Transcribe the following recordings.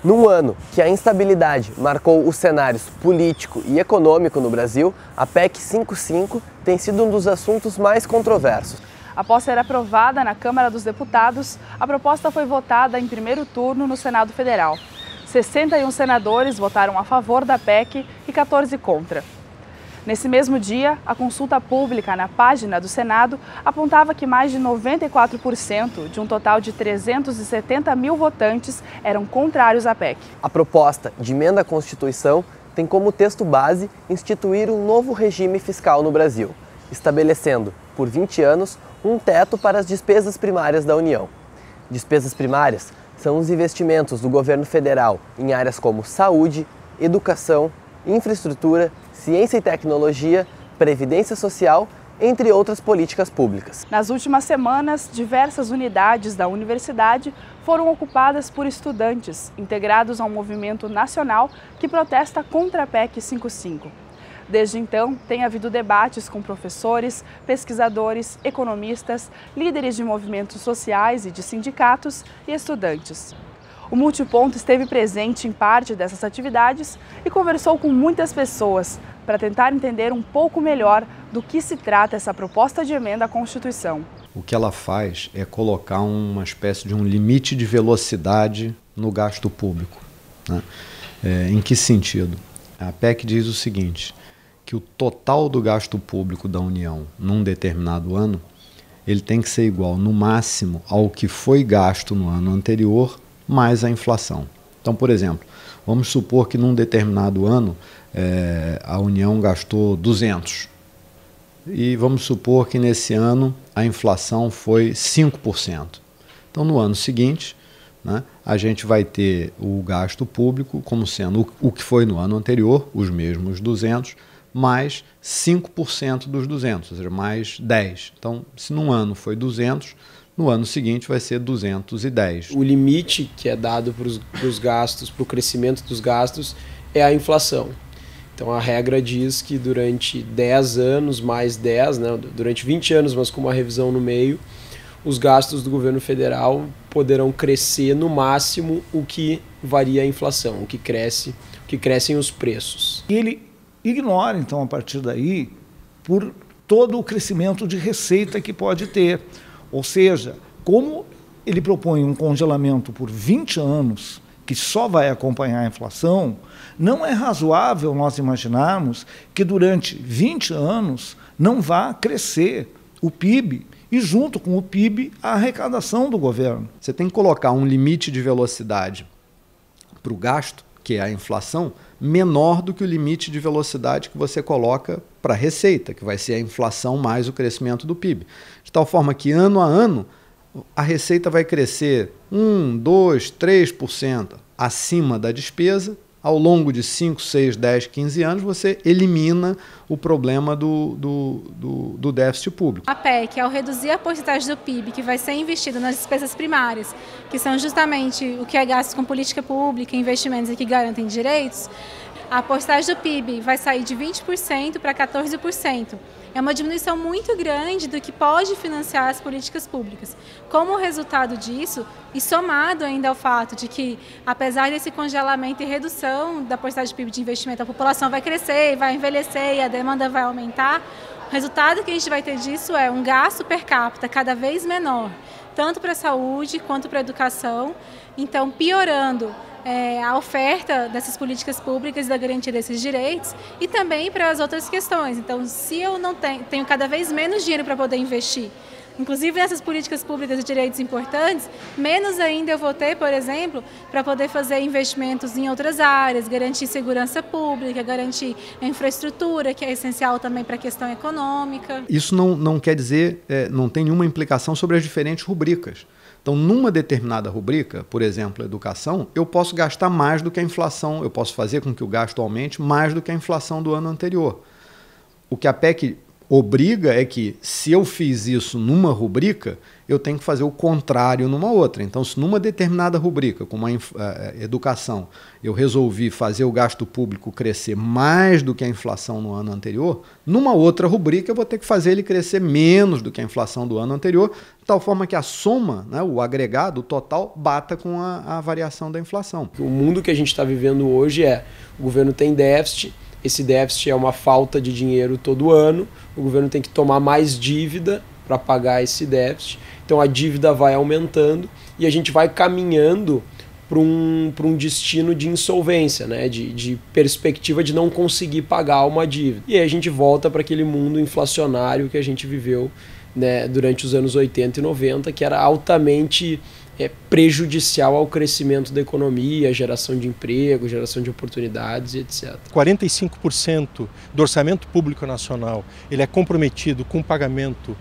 Num ano que a instabilidade marcou os cenários político e econômico no Brasil, a PEC 55 tem sido um dos assuntos mais controversos. Após ser aprovada na Câmara dos Deputados, a proposta foi votada em primeiro turno no Senado Federal. 61 senadores votaram a favor da PEC e 14 contra. Nesse mesmo dia, a consulta pública na página do Senado apontava que mais de 94% de um total de 370 mil votantes eram contrários à PEC. A proposta de emenda à Constituição tem como texto base instituir um novo regime fiscal no Brasil, estabelecendo, por 20 anos, um teto para as despesas primárias da União. Despesas primárias são os investimentos do governo federal em áreas como saúde, educação, infraestrutura, ciência e tecnologia, previdência social, entre outras políticas públicas. Nas últimas semanas, diversas unidades da universidade foram ocupadas por estudantes integrados a um movimento nacional que protesta contra a PEC 55. Desde então, tem havido debates com professores, pesquisadores, economistas, líderes de movimentos sociais e de sindicatos e estudantes. O Multiponto esteve presente em parte dessas atividades e conversou com muitas pessoas para tentar entender um pouco melhor do que se trata essa proposta de emenda à Constituição. O que ela faz é colocar uma espécie de um limite de velocidade no gasto público, né? Em que sentido? A PEC diz o seguinte, que o total do gasto público da União num determinado ano, ele tem que ser igual no máximo ao que foi gasto no ano anterior, mais a inflação. Então, por exemplo, vamos supor que num determinado ano a União gastou 200 e vamos supor que nesse ano a inflação foi 5%. Então, no ano seguinte, né, a gente vai ter o gasto público como sendo o que foi no ano anterior, os mesmos 200, mais 5% dos 200, ou seja, mais 10. Então, se num ano foi 200, no ano seguinte vai ser 210. O limite que é dado para os gastos, para o crescimento dos gastos, é a inflação. Então a regra diz que durante 10 anos, mais 10, né, durante 20 anos, mas com uma revisão no meio, os gastos do governo federal poderão crescer no máximo o que varia a inflação, o que crescem os preços. Ele ignora, então, a partir daí, por todo o crescimento de receita que pode ter. Ou seja, como ele propõe um congelamento por 20 anos, que só vai acompanhar a inflação, não é razoável nós imaginarmos que durante 20 anos não vá crescer o PIB e, junto com o PIB, a arrecadação do governo. Você tem que colocar um limite de velocidade para o gasto, que é a inflação, menor do que o limite de velocidade que você coloca para a receita, que vai ser a inflação mais o crescimento do PIB. De tal forma que, ano a ano, a receita vai crescer 1, 2, 3% acima da despesa. Ao longo de 5, 6, 10, 15 anos, você elimina o problema do déficit público. A PEC, ao reduzir a porcentagem do PIB que vai ser investido nas despesas primárias, que são justamente o que é gasto com política pública, investimentos e que garantem direitos, a porcentagem do PIB vai sair de 20% para 14%. É uma diminuição muito grande do que pode financiar as políticas públicas. Como resultado disso, e somado ainda ao fato de que, apesar desse congelamento e redução da porcentagem de PIB de investimento, a população vai crescer, vai envelhecer e a demanda vai aumentar, o resultado que a gente vai ter disso é um gasto per capita cada vez menor, tanto para a saúde quanto para a educação, então piorando a oferta dessas políticas públicas e da garantia desses direitos e também para as outras questões. Então, se eu não tenho cada vez menos dinheiro para poder investir, inclusive nessas políticas públicas de direitos importantes, menos ainda eu vou ter, por exemplo, para poder fazer investimentos em outras áreas, garantir segurança pública, garantir a infraestrutura, que é essencial também para a questão econômica. Isso não quer dizer, não tem nenhuma implicação sobre as diferentes rubricas. Então, numa determinada rubrica, por exemplo, educação, eu posso gastar mais do que a inflação, eu posso fazer com que o gasto aumente mais do que a inflação do ano anterior. O que a PEC obriga é que, se eu fiz isso numa rubrica, eu tenho que fazer o contrário numa outra. Então, se numa determinada rubrica, como a educação, eu resolvi fazer o gasto público crescer mais do que a inflação no ano anterior, numa outra rubrica eu vou ter que fazer ele crescer menos do que a inflação do ano anterior, de tal forma que a soma, né, o agregado, o total, bata com a variação da inflação. O mundo que a gente está vivendo hoje o governo tem déficit, esse déficit é uma falta de dinheiro todo ano, o governo tem que tomar mais dívida para pagar esse déficit, então a dívida vai aumentando e a gente vai caminhando para um destino de insolvência, né? de perspectiva de não conseguir pagar uma dívida. E aí a gente volta para aquele mundo inflacionário que a gente viveu, né, durante os anos 80 e 90, que era altamente prejudicial ao crescimento da economia, geração de emprego, geração de oportunidades, etc. 45% do orçamento público nacional ele é comprometido com o pagamento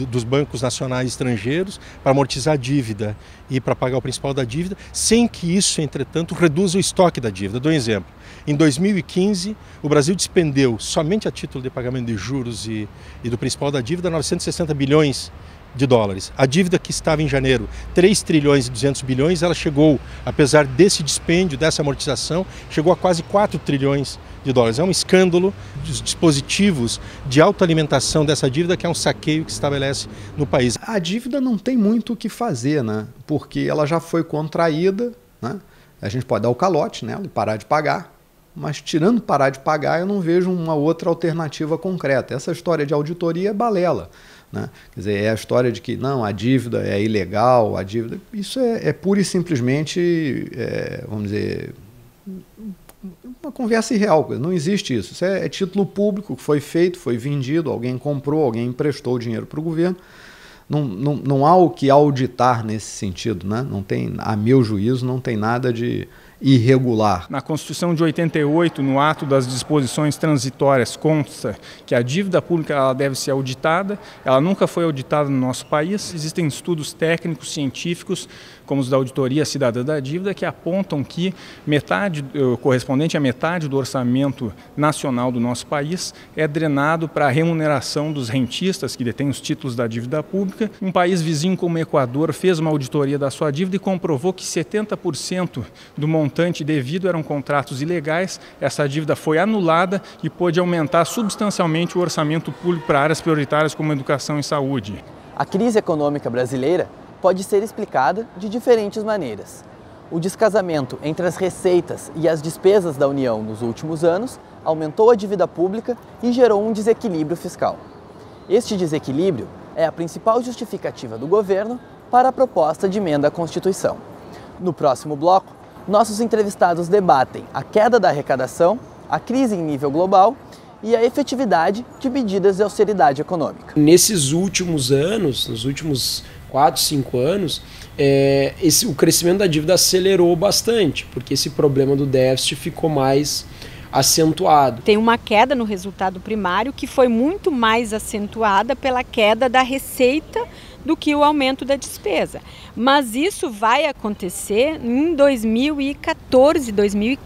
dos bancos nacionais estrangeiros para amortizar a dívida e para pagar o principal da dívida, sem que isso, entretanto, reduza o estoque da dívida. Dou um exemplo. Em 2015, o Brasil despendeu, somente a título de pagamento de juros e do principal da dívida, 960 bilhões de dólares. A dívida que estava em janeiro, 3 trilhões e 200 bilhões, ela chegou, apesar desse dispêndio, dessa amortização, chegou a quase 4 trilhões de dólares. É um escândalo dos dispositivos de autoalimentação dessa dívida, que é um saqueio que se estabelece no país. A dívida não tem muito o que fazer, né? Porque ela já foi contraída, né? A gente pode dar o calote nela e parar de pagar, mas tirando parar de pagar, eu não vejo uma outra alternativa concreta. Essa história de auditoria é balela. Né? Quer dizer, é a história de que não, a dívida é ilegal, a dívida... Isso é pura e simplesmente, vamos dizer, uma conversa irreal. Não existe isso. Isso é título público que foi feito, foi vendido, alguém comprou, alguém emprestou o dinheiro para o governo. Não há o que auditar nesse sentido. Né? Não tem, a meu juízo, não tem nada de irregular. Na Constituição de 88, no ato das disposições transitórias, consta que a dívida pública ela deve ser auditada. Ela nunca foi auditada no nosso país. Existem estudos técnicos, científicos, como os da Auditoria Cidadã da Dívida, que apontam que correspondente a metade do orçamento nacional do nosso país é drenado para a remuneração dos rentistas que detêm os títulos da dívida pública. Um país vizinho como o Equador fez uma auditoria da sua dívida e comprovou que 70% do montante devido eram contratos ilegais. Essa dívida foi anulada e pôde aumentar substancialmente o orçamento público para áreas prioritárias como educação e saúde. A crise econômica brasileira pode ser explicada de diferentes maneiras. O descasamento entre as receitas e as despesas da União nos últimos anos aumentou a dívida pública e gerou um desequilíbrio fiscal. Este desequilíbrio é a principal justificativa do governo para a proposta de emenda à Constituição. No próximo bloco, nossos entrevistados debatem a queda da arrecadação, a crise em nível global e a efetividade de medidas de austeridade econômica. Nesses últimos anos, nos últimos 4, 5 anos, o crescimento da dívida acelerou bastante, porque esse problema do déficit ficou mais acentuado. Tem uma queda no resultado primário que foi muito mais acentuada pela queda da receita do que o aumento da despesa. Mas isso vai acontecer em 2014,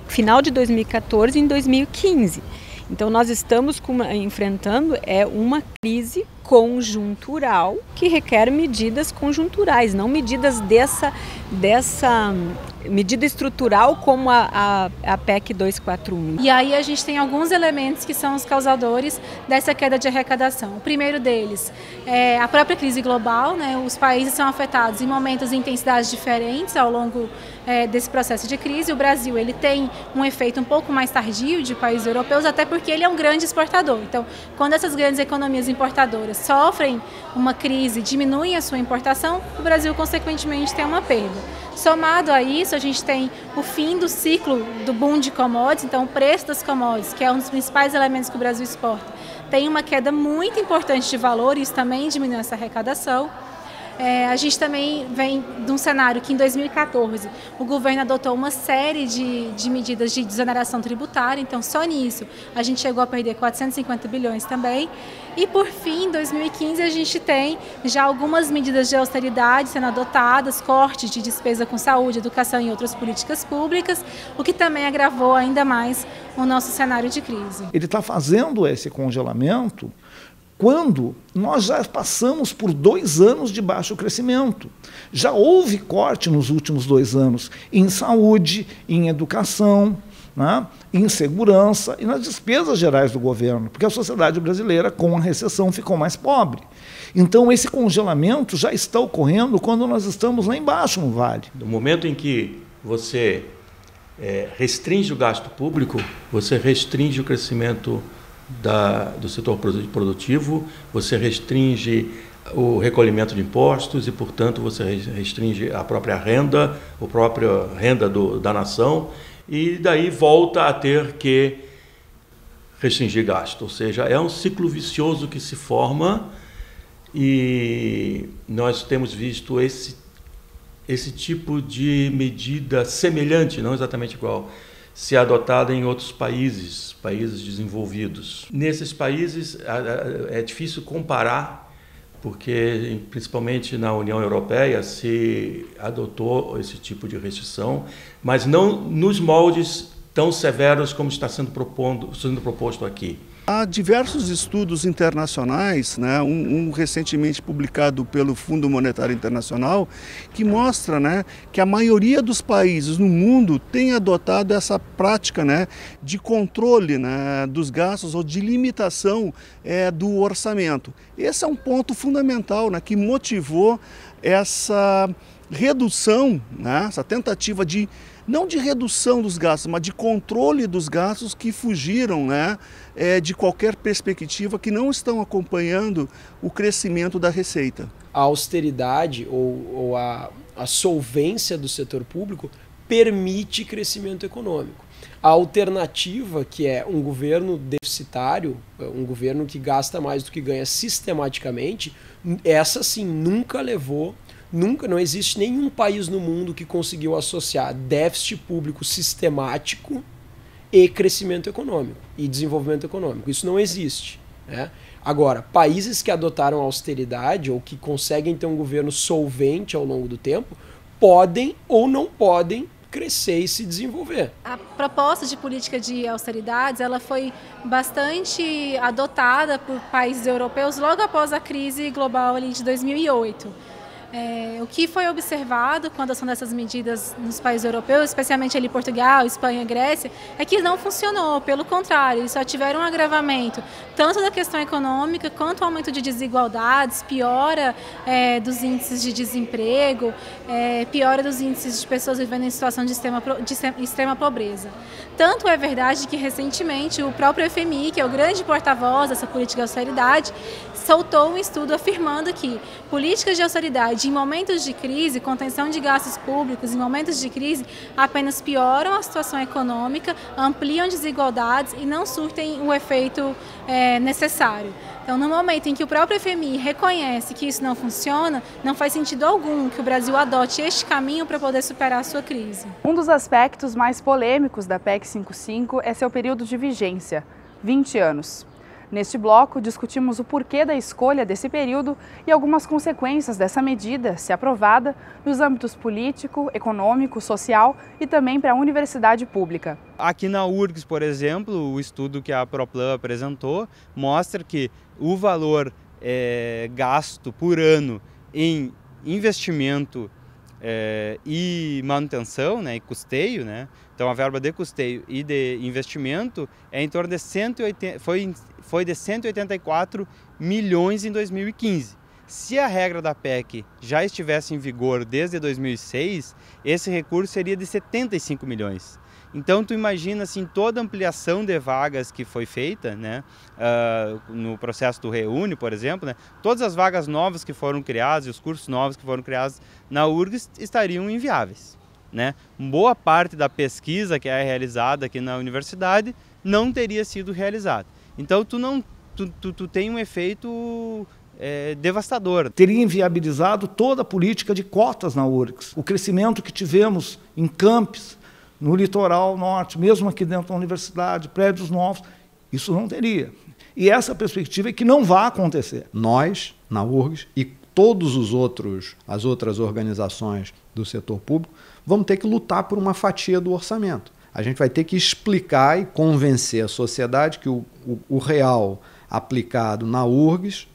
final de 2014 e em 2015. Então nós estamos enfrentando uma crise conjuntural que requer medidas conjunturais, não medidas dessa medida estrutural como a PEC 241. E aí a gente tem alguns elementos que são os causadores dessa queda de arrecadação. O primeiro deles é a própria crise global, né? Os países são afetados em momentos e intensidades diferentes ao longo desse processo de crise. O Brasil ele tem um efeito um pouco mais tardio de países europeus, até porque ele é um grande exportador. Então, quando essas grandes economias importadoras sofrem uma crise, diminuem a sua importação, o Brasil, consequentemente, tem uma perda. Somado a isso, a gente tem o fim do ciclo do boom de commodities, então o preço das commodities, que é um dos principais elementos que o Brasil exporta, tem uma queda muito importante de valor e isso também diminui essa arrecadação. A gente também vem de um cenário que em 2014 o governo adotou uma série de medidas de desoneração tributária, então só nisso a gente chegou a perder 450 bilhões também. E por fim, em 2015 a gente tem já algumas medidas de austeridade sendo adotadas, cortes de despesa com saúde, educação e outras políticas públicas, o que também agravou ainda mais o nosso cenário de crise. Ele está fazendo esse congelamento quando nós já passamos por 2 anos de baixo crescimento. Já houve corte nos últimos 2 anos em saúde, em educação, né, em segurança e nas despesas gerais do governo, porque a sociedade brasileira, com a recessão, ficou mais pobre. Então, esse congelamento já está ocorrendo quando nós estamos lá embaixo no vale. No momento em que você restringe o gasto público, você restringe o crescimento do setor produtivo, você restringe o recolhimento de impostos e, portanto, você restringe a própria renda, da nação, e daí volta a ter que restringir gasto. Ou seja, é um ciclo vicioso que se forma e nós temos visto esse tipo de medida semelhante, não exatamente igual, ser adotada em outros países desenvolvidos. Nesses países é difícil comparar, porque principalmente na União Europeia se adotou esse tipo de restrição, mas não nos moldes tão severos como está sendo proposto aqui. Há diversos estudos internacionais, né, um recentemente publicado pelo Fundo Monetário Internacional, que mostra, né, que a maioria dos países no mundo tem adotado essa prática, né, de controle, né, dos gastos ou de limitação do orçamento. Esse é um ponto fundamental, né, que motivou essa redução, né, essa tentativa não de redução dos gastos, mas de controle dos gastos que fugiram, né, de qualquer perspectiva, que não estão acompanhando o crescimento da receita. A austeridade ou a solvência do setor público permite crescimento econômico. A alternativa, que é um governo deficitário, um governo que gasta mais do que ganha sistematicamente, essa sim nunca não existe nenhum país no mundo que conseguiu associar déficit público sistemático e crescimento econômico e desenvolvimento econômico. Isso não existe, né? Agora, países que adotaram austeridade ou que conseguem ter um governo solvente ao longo do tempo podem ou não podem crescer e se desenvolver. A proposta de política de austeridades ela foi bastante adotada por países europeus logo após a crise global ali de 2008. O que foi observado com a adoção dessas medidas nos países europeus, especialmente ali Portugal, Espanha e Grécia, é que não funcionou, pelo contrário, eles só tiveram um agravamento tanto da questão econômica quanto o aumento de desigualdades, piora dos índices de desemprego, piora dos índices de pessoas vivendo em situação de extrema pobreza. Tanto é verdade que recentemente o próprio FMI, que é o grande porta-voz dessa política de austeridade, soltou um estudo afirmando que políticas de austeridade em momentos de crise, contenção de gastos públicos em momentos de crise, apenas pioram a situação econômica, ampliam desigualdades e não surtem o efeito necessário. Então, no momento em que o próprio FMI reconhece que isso não funciona, não faz sentido algum que o Brasil adote este caminho para poder superar a sua crise. Um dos aspectos mais polêmicos da PEC 55 é seu período de vigência, 20 anos. Neste bloco, discutimos o porquê da escolha desse período e algumas consequências dessa medida, se aprovada, nos âmbitos político, econômico, social e também para a universidade pública. Aqui na URGS, por exemplo, o estudo que a Proplan apresentou mostra que o valor gasto por ano em investimento e manutenção, né, e custeio, né? Então a verba de custeio e de investimento é em torno de 180, foi de 184 milhões em 2015. Se a regra da PEC já estivesse em vigor desde 2006, esse recurso seria de 75 milhões. Então tu imagina assim, toda a ampliação de vagas que foi feita, né, no processo do Reúne, por exemplo, né, todas as vagas novas que foram criadas e os cursos novos que foram criados na URGS estariam inviáveis, né? Boa parte da pesquisa que é realizada aqui na universidade não teria sido realizada. Então tu tem um efeito devastador. Teria inviabilizado toda a política de cotas na URGS. O crescimento que tivemos em campos, no litoral norte, mesmo aqui dentro da universidade, prédios novos, isso não teria. E essa perspectiva é que não vai acontecer. Nós, na URGS, e todos as outras organizações do setor público, vamos ter que lutar por uma fatia do orçamento. A gente vai ter que explicar e convencer a sociedade que o real aplicado na URGS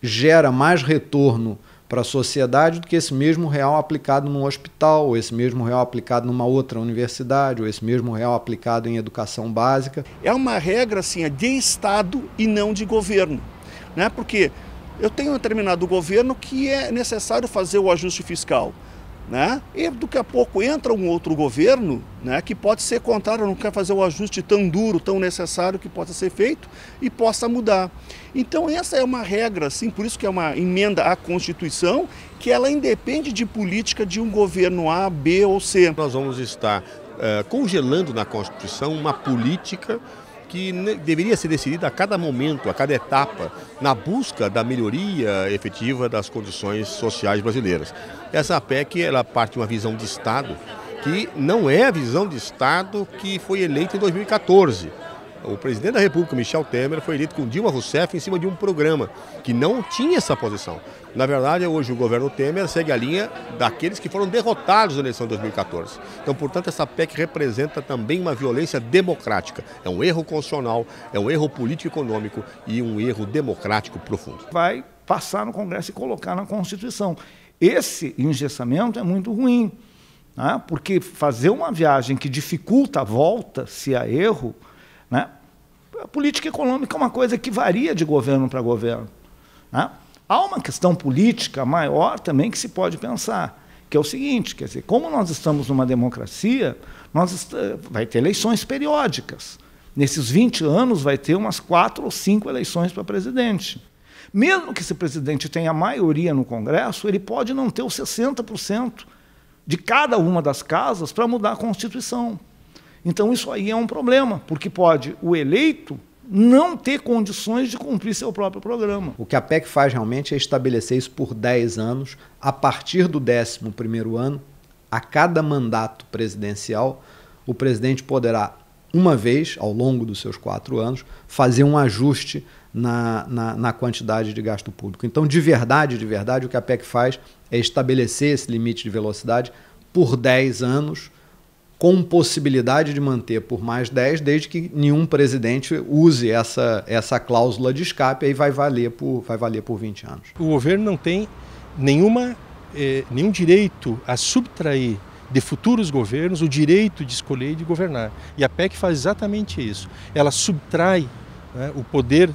gera mais retorno para a sociedade do que esse mesmo real aplicado num hospital, ou esse mesmo real aplicado numa outra universidade, ou esse mesmo real aplicado em educação básica. É uma regra assim, de Estado e não de governo, né? Porque eu tenho um determinado governo que é necessário fazer o ajuste fiscal, né? E daqui a pouco entra um outro governo, né, que pode ser contrário, não quer fazer o ajuste tão duro, tão necessário que possa ser feito e possa mudar. Então essa é uma regra, assim, por isso que é uma emenda à Constituição, que ela independe de política de um governo A, B ou C. Nós vamos estar congelando na Constituição uma política que deveria ser decidida a cada momento, a cada etapa, na busca da melhoria efetiva das condições sociais brasileiras. Essa PEC, ela parte de uma visão de Estado que não é a visão de Estado que foi eleita em 2014. O presidente da República, Michel Temer, foi eleito com Dilma Rousseff em cima de um programa que não tinha essa posição. Na verdade, hoje o governo Temer segue a linha daqueles que foram derrotados na eleição de 2014. Então, portanto, essa PEC representa também uma violência democrática. É um erro constitucional, é um erro político-econômico e um erro democrático profundo. Vai passar no Congresso e colocar na Constituição. Esse engessamento é muito ruim, né? Porque fazer uma viagem que dificulta a volta, se há erro, né? A política econômica é uma coisa que varia de governo para governo, né? Há uma questão política maior também que se pode pensar, que é o seguinte, quer dizer, como nós estamos numa democracia, vai ter eleições periódicas. Nesses 20 anos vai ter umas 4 ou 5 eleições para presidente. Mesmo que esse presidente tenha maioria no Congresso, ele pode não ter os 60% de cada uma das casas para mudar a Constituição. Então isso aí é um problema, porque pode o eleito não ter condições de cumprir seu próprio programa. O que a PEC faz realmente é estabelecer isso por 10 anos. A partir do 11º ano, a cada mandato presidencial, o presidente poderá, uma vez ao longo dos seus 4 anos, fazer um ajuste na quantidade de gasto público. Então, de verdade, o que a PEC faz é estabelecer esse limite de velocidade por 10 anos, com possibilidade de manter por mais 10, desde que nenhum presidente use essa cláusula de escape, aí vai valer por 20 anos. O governo não tem nenhum direito a subtrair de futuros governos o direito de escolher e de governar. E a PEC faz exatamente isso. Ela subtrai, né, o poder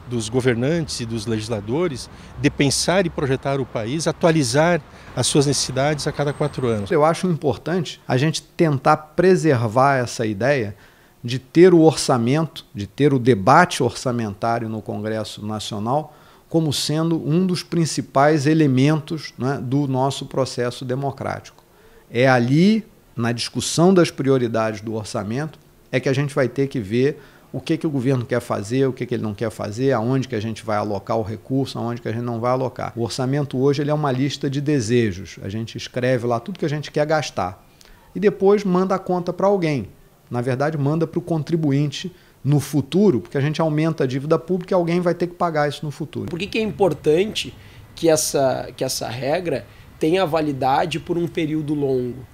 dos governantes e dos legisladores de pensar e projetar o país, atualizar as suas necessidades a cada 4 anos. Eu acho importante a gente tentar preservar essa ideia de ter o orçamento, de ter o debate orçamentário no Congresso Nacional como sendo um dos principais elementos, né, do nosso processo democrático. É ali, na discussão das prioridades do orçamento, é que a gente vai ter que ver o que o governo quer fazer, o que ele não quer fazer, aonde que a gente vai alocar o recurso, aonde que a gente não vai alocar. O orçamento hoje ele é uma lista de desejos. A gente escreve lá tudo que a gente quer gastar e depois manda a conta para alguém. Na verdade, manda para o contribuinte no futuro, porque a gente aumenta a dívida pública e alguém vai ter que pagar isso no futuro. Por que é importante que essa regra tenha validade por um período longo?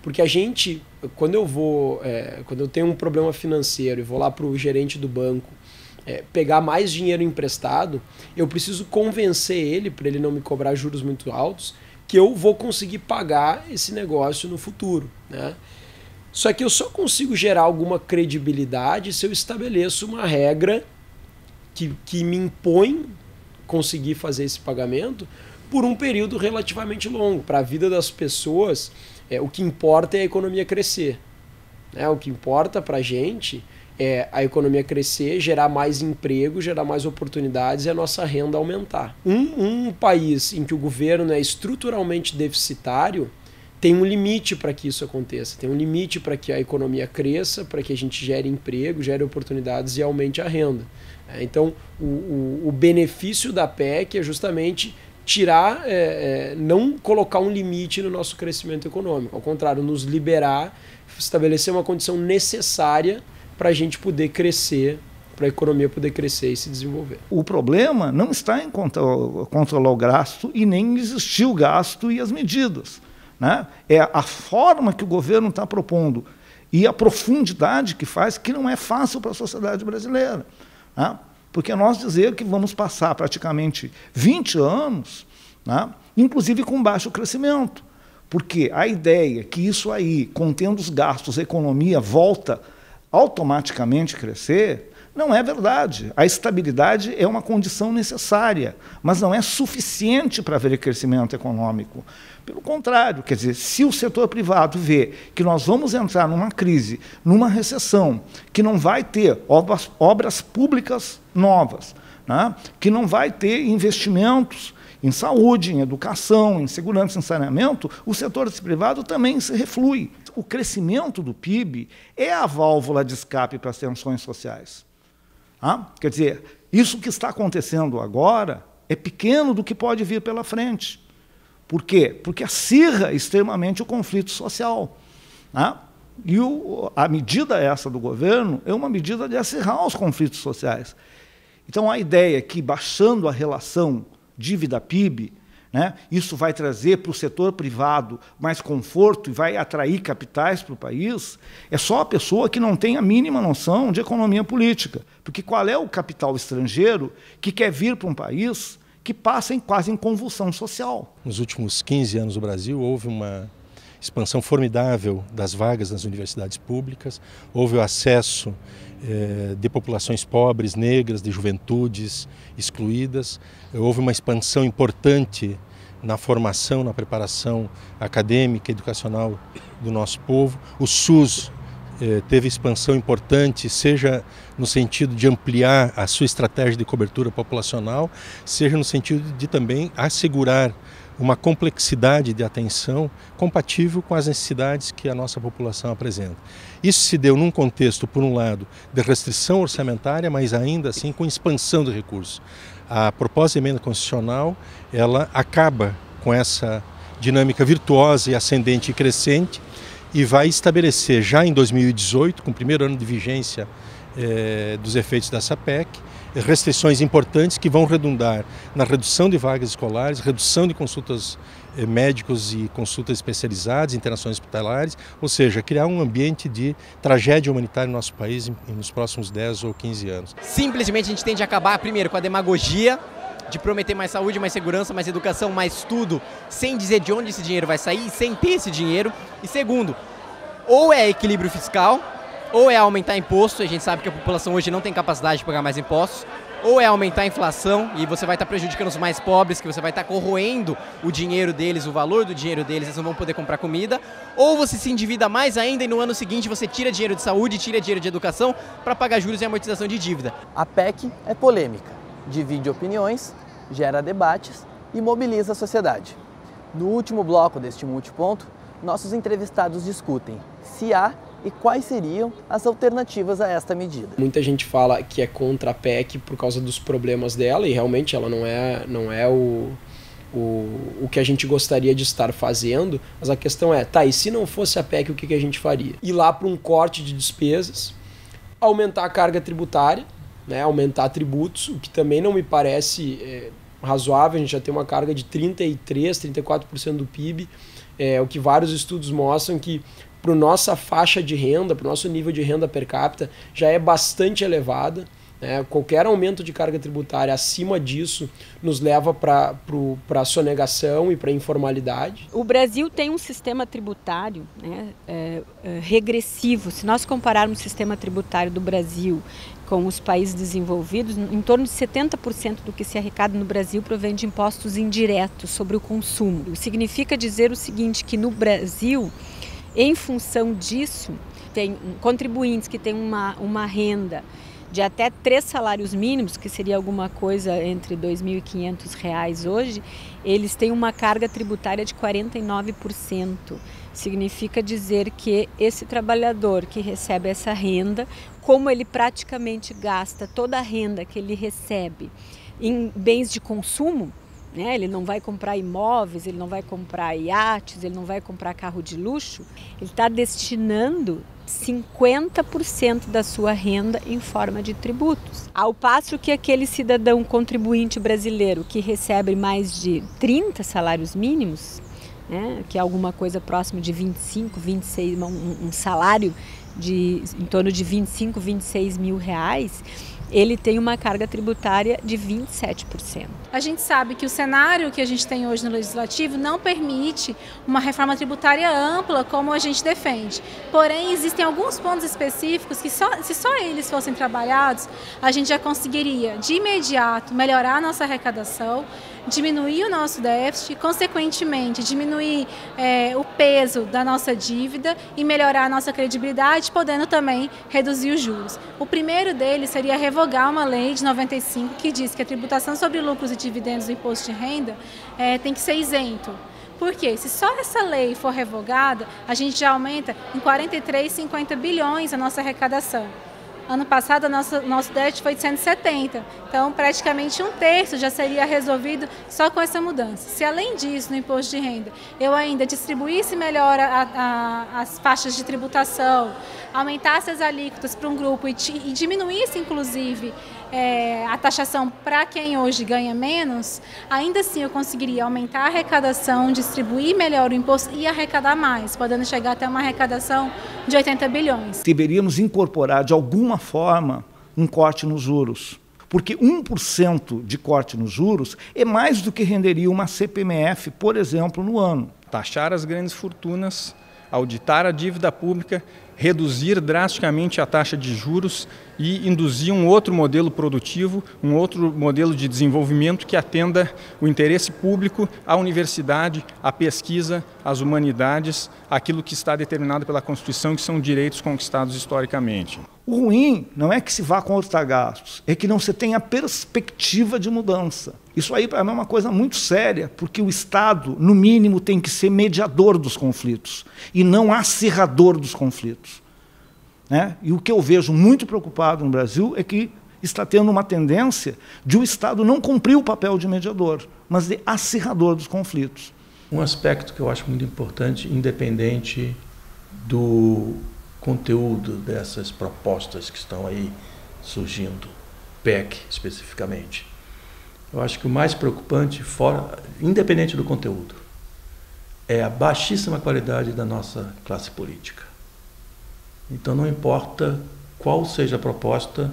Porque a gente, quando eu tenho um problema financeiro e vou lá para o gerente do banco pegar mais dinheiro emprestado, eu preciso convencer ele, para ele não me cobrar juros muito altos, que eu vou conseguir pagar esse negócio no futuro, né? Só que eu só consigo gerar alguma credibilidade se eu estabeleço uma regra que me impõe conseguir fazer esse pagamento por um período relativamente longo. Para a vida das pessoas, o que importa é a economia crescer, né? O que importa para a gente é a economia crescer, gerar mais emprego, gerar mais oportunidades e a nossa renda aumentar. Um país em que o governo é estruturalmente deficitário tem um limite para que isso aconteça, tem um limite para que a economia cresça, para que a gente gere emprego, gere oportunidades e aumente a renda. Então, o benefício da PEC é justamente tirar, não colocar um limite no nosso crescimento econômico, ao contrário, nos liberar, estabelecer uma condição necessária para a gente poder crescer, para a economia poder crescer e se desenvolver. O problema não está em controlar o gasto e nem existir o gasto e as medidas, né? É a forma que o governo está propondo e a profundidade que faz, que não é fácil para a sociedade brasileira, né? Porque nós dizer que vamos passar praticamente 20 anos, né, inclusive com baixo crescimento, porque a ideia que isso aí, contendo os gastos, a economia volta automaticamente a crescer, não é verdade. A estabilidade é uma condição necessária, mas não é suficiente para haver crescimento econômico. Pelo contrário, quer dizer, se o setor privado vê que nós vamos entrar numa crise, numa recessão, que não vai ter obras públicas novas, né, que não vai ter investimentos em saúde, em educação, em segurança, em saneamento, o setor privado também se reflui. O crescimento do PIB é a válvula de escape para as tensões sociais. Quer dizer, isso que está acontecendo agora é pequeno do que pode vir pela frente. Por quê? Porque acirra extremamente o conflito social. E a medida essa do governo é uma medida de acirrar os conflitos sociais. Então, a ideia é que, baixando a relação dívida-PIB, né, isso vai trazer para o setor privado mais conforto e vai atrair capitais para o país, é só a pessoa que não tem a mínima noção de economia política. Porque qual é o capital estrangeiro que quer vir para um país que passa quase em convulsão social? Nos últimos 15 anos no Brasil, houve uma expansão formidável das vagas nas universidades públicas, houve o acesso de populações pobres, negras, de juventudes excluídas, houve uma expansão importante na formação, na preparação acadêmica, educacional do nosso povo. O SUS teve expansão importante, seja no sentido de ampliar a sua estratégia de cobertura populacional, seja no sentido de também assegurar uma complexidade de atenção compatível com as necessidades que a nossa população apresenta. Isso se deu num contexto, por um lado, de restrição orçamentária, mas ainda assim com expansão de recursos. A proposta de emenda constitucional, ela acaba com essa dinâmica virtuosa e ascendente e crescente e vai estabelecer já em 2018, com o primeiro ano de vigência dos efeitos dessa PEC, restrições importantes que vão redundar na redução de vagas escolares, redução de consultas médicos e consultas especializadas, internações hospitalares, ou seja, criar um ambiente de tragédia humanitária no nosso país nos próximos 10 ou 15 anos. Simplesmente a gente tem de acabar, primeiro, com a demagogia de prometer mais saúde, mais segurança, mais educação, mais tudo, sem dizer de onde esse dinheiro vai sair, sem ter esse dinheiro. E segundo, ou é equilíbrio fiscal, ou é aumentar imposto, a gente sabe que a população hoje não tem capacidade de pagar mais impostos, ou é aumentar a inflação e você vai estar prejudicando os mais pobres, que você vai estar corroendo o dinheiro deles, o valor do dinheiro deles, eles não vão poder comprar comida, ou você se endivida mais ainda e no ano seguinte você tira dinheiro de saúde, tira dinheiro de educação para pagar juros e amortização de dívida. A PEC é polêmica, divide opiniões, gera debates e mobiliza a sociedade. No último bloco deste multiponto, nossos entrevistados discutem se há e quais seriam as alternativas a esta medida. Muita gente fala que é contra a PEC por causa dos problemas dela e realmente ela não é o que a gente gostaria de estar fazendo, mas a questão é, e se não fosse a PEC, o que a gente faria? Ir lá para um corte de despesas, aumentar a carga tributária, né, aumentar tributos, o que também não me parece razoável. A gente já tem uma carga de 33%, 34% do PIB, o que vários estudos mostram que para a nossa faixa de renda, para o nosso nível de renda per capita, já é bastante elevada. Qualquer aumento de carga tributária acima disso nos leva para a sonegação e para a informalidade. O Brasil tem um sistema tributário, regressivo. Se nós compararmos o sistema tributário do Brasil com os países desenvolvidos, em torno de 70% do que se arrecada no Brasil provém de impostos indiretos sobre o consumo. Significa dizer o seguinte, que no Brasil, em função disso, tem contribuintes que têm uma renda de até 3 salários mínimos, que seria alguma coisa entre R$ 2.500 hoje, eles têm uma carga tributária de 49%. Significa dizer que esse trabalhador que recebe essa renda, como ele praticamente gasta toda a renda que ele recebe em bens de consumo, né? Ele não vai comprar imóveis, ele não vai comprar iates, ele não vai comprar carro de luxo, ele está destinando 50% da sua renda em forma de tributos. Ao passo que aquele cidadão contribuinte brasileiro que recebe mais de 30 salários mínimos, né, que é alguma coisa próximo de 25, 26, um salário em torno de 25, 26 mil reais, ele tem uma carga tributária de 27%. A gente sabe que o cenário que a gente tem hoje no Legislativo não permite uma reforma tributária ampla como a gente defende. Porém, existem alguns pontos específicos que se só eles fossem trabalhados, a gente já conseguiria, de imediato, melhorar a nossa arrecadação, diminuir o nosso déficit, consequentemente, diminuir o peso da nossa dívida e melhorar a nossa credibilidade, podendo também reduzir os juros. O primeiro deles seria revogar uma lei de 95 que diz que a tributação sobre lucros e dividendos do imposto de renda tem que ser isento. Por quê? Se só essa lei for revogada, a gente já aumenta em 43, 50 bilhões a nossa arrecadação. Ano passado, nosso déficit foi de 170, então praticamente 1/3 já seria resolvido só com essa mudança. Se além disso, no imposto de renda, eu ainda distribuísse melhor as faixas de tributação, aumentasse as alíquotas para um grupo e diminuísse, inclusive, a taxação para quem hoje ganha menos, ainda assim eu conseguiria aumentar a arrecadação, distribuir melhor o imposto e arrecadar mais, podendo chegar até uma arrecadação de 80 bilhões. Deveríamos incorporar de alguma forma um corte nos juros, porque 1% de corte nos juros é mais do que renderia uma CPMF, por exemplo, no ano. Taxar as grandes fortunas, auditar a dívida pública, reduzir drasticamente a taxa de juros e induzir um outro modelo produtivo, um outro modelo de desenvolvimento que atenda o interesse público, a universidade, a pesquisa, as humanidades, aquilo que está determinado pela Constituição, que são direitos conquistados historicamente. O ruim não é que se vá cortar gastos, é que não se tenha perspectiva de mudança. Isso aí para mim é uma coisa muito séria, porque o Estado, no mínimo, tem que ser mediador dos conflitos e não acirrador dos conflitos. Né? E o que eu vejo muito preocupado no Brasil é que está tendo uma tendência de o Estado não cumprir o papel de mediador, mas de acirrador dos conflitos. Um aspecto que eu acho muito importante, independente do conteúdo dessas propostas que estão aí surgindo, PEC especificamente, eu acho que o mais preocupante, independente do conteúdo, é a baixíssima qualidade da nossa classe política. Então não importa qual seja a proposta,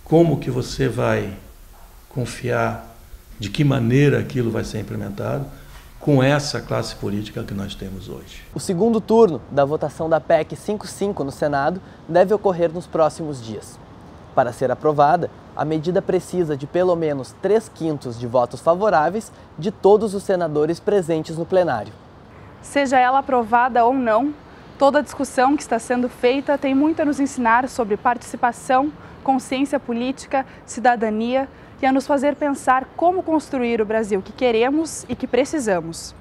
como que você vai confiar, de que maneira aquilo vai ser implementado, com essa classe política que nós temos hoje. O segundo turno da votação da PEC 55 no Senado deve ocorrer nos próximos dias. Para ser aprovada, a medida precisa de pelo menos 3/5 de votos favoráveis de todos os senadores presentes no plenário. Seja ela aprovada ou não, toda a discussão que está sendo feita tem muito a nos ensinar sobre participação, consciência política, cidadania e a nos fazer pensar como construir o Brasil que queremos e que precisamos.